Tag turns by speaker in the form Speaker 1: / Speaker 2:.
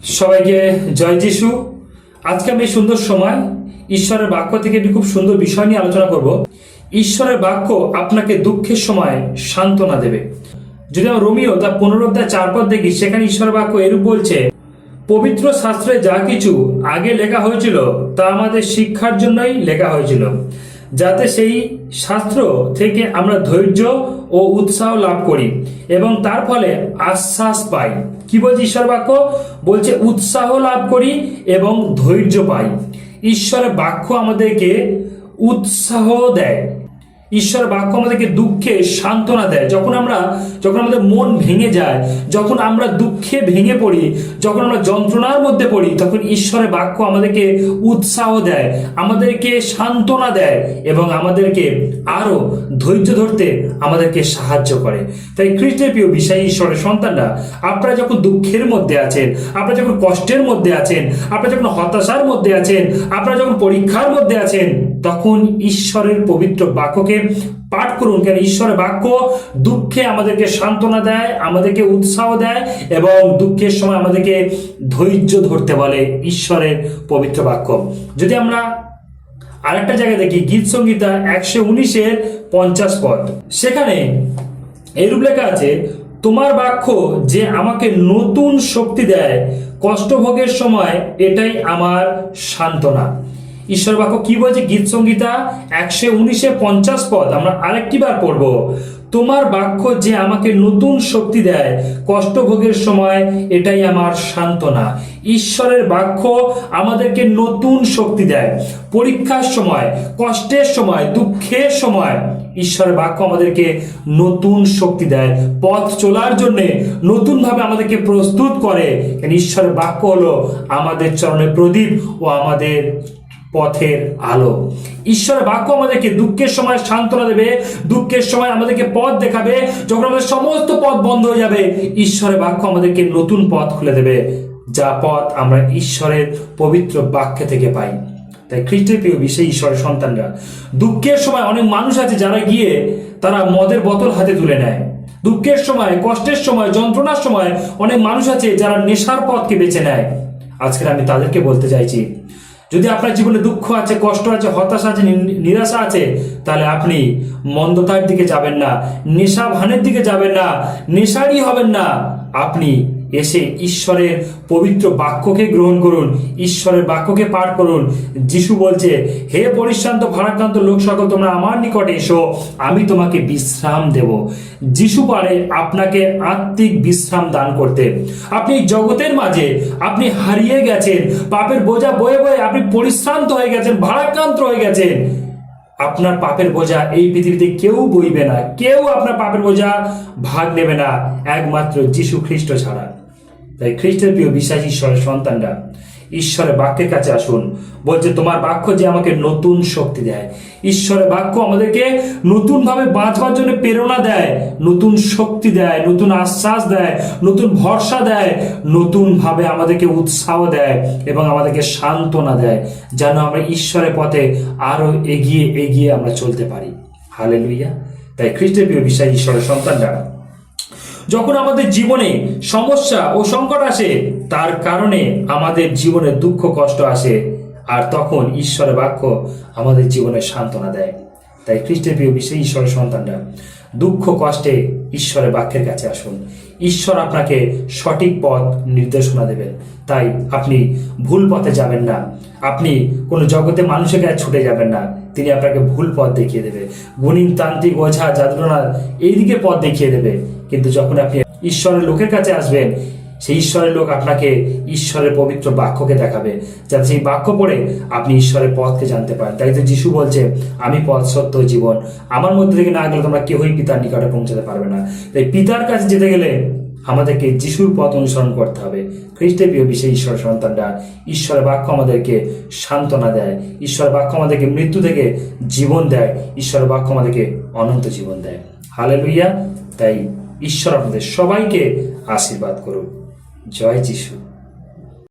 Speaker 1: সবাইকে জয় যিশু। আজকে আমি সুন্দর সময় ঈশ্বরের বাক্য থেকে একটি খুব সুন্দর বিষয় নিয়ে আলোচনা করব। ঈশ্বরের বাক্য আপনাকে দুঃখের সময় সান্ত্বনা দেবে। যদি আমরা রোমিও তার 15 অধ্যায় 4 পদ দেখি, সেখানে ঈশ্বরের বাক্য এরূপ বলছে, পবিত্র শাস্ত্রে যা কিছু আগে লেখা হয়েছিল তা আমাদের শিক্ষার জন্যই লেখা হয়েছিল, যাতে সেই শাস্ত্র থেকে আমরা ধৈর্য ও উৎসাহ লাভ করি এবং তার ফলে আশ্বাস পাই। কি বলছে ঈশ্বর বাক্য? বলছে উৎসাহ লাভ করি এবং ধৈর্য পাই। ঈশ্বরের বাক্য আমাদেরকে উৎসাহ দেয়। ঈশ্বর বাক্য আমাদেরকে দুঃখে সান্ত্বনা দেয়। যখন আমাদের মন ভেঙে যায়, যখন আমরা দুঃখে ভেঙে পড়ি, যখন আমরা যন্ত্রণার মধ্যে পড়ি, তখন ঈশ্বরের বাক্য আমাদেরকে উৎসাহ দেয়, আমাদেরকে সান্ত্বনা দেয় এবং আমাদেরকে আরো ধৈর্য ধরতে আমাদেরকে সাহায্য করে। তাই খ্রিস্টের প্রিয় বিশ্বাসী ঈশ্বরের সন্তানরা, আপনারা যখন দুঃখের মধ্যে আছেন, আপনারা যখন কষ্টের মধ্যে আছেন, আপনারা যখন হতাশার মধ্যে আছেন, আপনারা যখন পরীক্ষার মধ্যে আছেন, তখন ঈশ্বরের পবিত্র বাক্যকে পাঠ করুন। কেন ঈশ্বরের বাক্য দুঃখে আমাদেরকে সান্ত্বনা দেয়, আমাদেরকে উৎসাহ দেয় এবং দুঃখের সময় আমাদেরকে ধৈর্য ধরতে বলে ঈশ্বরের পবিত্র বাক্য। যদি আমরা আরেকটা জায়গায় দেখি, গীত সংহিতা 119:50 পদ, সেখানে এরূপ লেখা আছে, তোমার বাক্য যে আমাকে নতুন শক্তি দেয়, কষ্টভোগের সময় এটাই আমার সান্ত্বনা। ঈশ্বর বাক্য কি বলছে? গীত সংহিতা 119:50 পদ আমরা আরেকটি বার পড়ব। তোমার বাক্য যে আমাকে নতুন শক্তি দেয়, কষ্টভোগের সময় এটাই আমার সান্ত্বনা। ঈশ্বরের বাক্য আমাদেরকে নতুন শক্তি দেয়। পরীক্ষার সময়, কষ্টের সময়, দুঃখের সময় ঈশ্বরের বাক্য আমাদেরকে নতুন শক্তি দেয়, পথ চলার জন্য নতুন ভাবে আমাদেরকে প্রস্তুত করে। ঈশ্বরের বাক্য হলো আমাদের চরণে প্রদীপ ও আমাদের পথের আলো। ঈশ্বরের বাক্য আমাদেরকে দুঃখের সময় সান্ত্বনা দেবে, দুঃখের সময় আমাদেরকে পথ দেখাবে। যখন আমাদের সমস্ত পথ বন্ধ হয়ে যাবে, ঈশ্বরের বাক্য আমাদেরকে নতুন পথ খুলে দেবে, যা পথ আমরা ঈশ্বরের পবিত্র বাক্য থেকে পাই। তাই খ্রিস্টের প্রিয় বিশ্বাসী ঈশ্বরের সন্তানরা, দুঃখের সময় অনেক মানুষ আছে যারা গিয়ে তারা মদের বোতল হাতে তুলে নেয়। দুঃখের সময়, কষ্টের সময়, যন্ত্রণার সময় অনেক মানুষ আছে যারা নেশার পথকে বেছে নেয়। আজকে আমি তাদেরকে বলতে চাইছি, যদি আপনার জীবনে দুঃখ আছে, কষ্ট আছে, হতাশা আছে, নিরাশা আছে, তাহলে আপনি মন্দতার দিকে যাবেন না, নেশা ভানের দিকে যাবেন না, নেশারই হবেন না। আপনি এসে ঈশ্বরের পবিত্র বাক্যকে গ্রহণ করুন, ঈশ্বরের বাক্যকে পাঠ করুন। যিশু বলছে, হে পরিশ্রান্ত ভারাক্রান্ত লোক সকল, তোমরা আমার নিকটে এসো, আমি তোমাকে বিশ্রাম দেব। যিশু পারে আপনাকে আত্মিক বিশ্রাম দান করতে। আপনি জগতের মাঝে আপনি হারিয়ে গেছেন, পাপের বোঝা বয়ে বয়ে আপনি পরিশ্রান্ত হয়ে গেছেন, ভারাক্রান্ত হয়ে গেছেন। আপনার পাপের বোঝা এই পৃথিবীতে কেউ বইবে না, কেউ আপনার পাপের বোঝা ভাগ নেবে না, একমাত্র যিশু খ্রিস্ট ছাড়া। তাই খ্রিস্টের প্রিয় বিশ্বাসী ঈশ্বরের সন্তানরা, ঈশ্বরের বাক্যের কাছে আসুন। বলছে, তোমার বাক্য যে আমাকে নতুন শক্তি দেয়। ঈশ্বরের বাক্য আমাদেরকে নতুন ভাবে বাঁচবার জন্য প্রেরণা দেয়, নতুন শক্তি দেয়, নতুন আশ্বাস দেয়, নতুন ভরসা দেয়, নতুন ভাবে আমাদেরকে উৎসাহ দেয় এবং আমাদেরকে সান্ত্বনা দেয়, যেন আমরা ঈশ্বরের পথে আরো এগিয়ে এগিয়ে আমরা চলতে পারি। হালেলুয়া। তাই খ্রিস্টের প্রিয় বিশ্বাসী ঈশ্বরের সন্তানরা, যখন আমাদের জীবনে সমস্যা ও সংকট আসে, তার কারণে আমাদের জীবনে দুঃখ কষ্ট আসে, আর তখন ঈশ্বরের বাক্য আমাদের জীবনে সান্ত্বনা দেয়। তাই খ্রিস্টের প্রিয় বিশ্বাসী ঈশ্বরের সন্তানরা, দুঃখ কষ্টে ঈশ্বরের বাক্যের কাছে আসুন। ঈশ্বর আপনাকে সঠিক পথ নির্দেশনা দেবেন। তাই আপনি ভুল পথে যাবেন না, আপনি কোনো জগতে মানুষের কাছে ছুটে যাবেন না। তিনি আপনাকে ভুল পথ দেখিয়ে দেবে, গুণিন তান্ত্রিক ওঝা জাদুটোনা এইদিকে পথ দেখিয়ে দেবে। কিন্তু যখন আপনি ঈশ্বরের লোকের কাছে আসবেন, সেই ঈশ্বরের লোক আপনাকে ঈশ্বরের পবিত্র বাক্যকে দেখাবে, যাতে সেই বাক্য পড়ে আপনি ঈশ্বরের পথকে জানতে পারেন। তাই তো যিশু বলছে, আমি পথ সত্য জীবন, আমার মধ্যে থেকে না গেলে তোমরা কেউই পিতার নিকটে পৌঁছাতে পারবে না। তাই পিতার কাছে যেতে গেলে আমাদেরকে যিশুর পথ অনুসরণ করতে হবে। খ্রিস্টের প্রিয় বিশ্বাসী ঈশ্বরের সন্তানরা, ঈশ্বরের বাক্য আমাদেরকে সান্ত্বনা দেয়, ঈশ্বরের বাক্য আমাদেরকে মৃত্যু থেকে জীবন দেয়, ঈশ্বরের বাক্য আমাদেরকে অনন্ত জীবন দেয়। হালেলুয়া। তাই ঈশ্বর আপনাদের সবাইকে আশীর্বাদ করুন। জয় যিশু।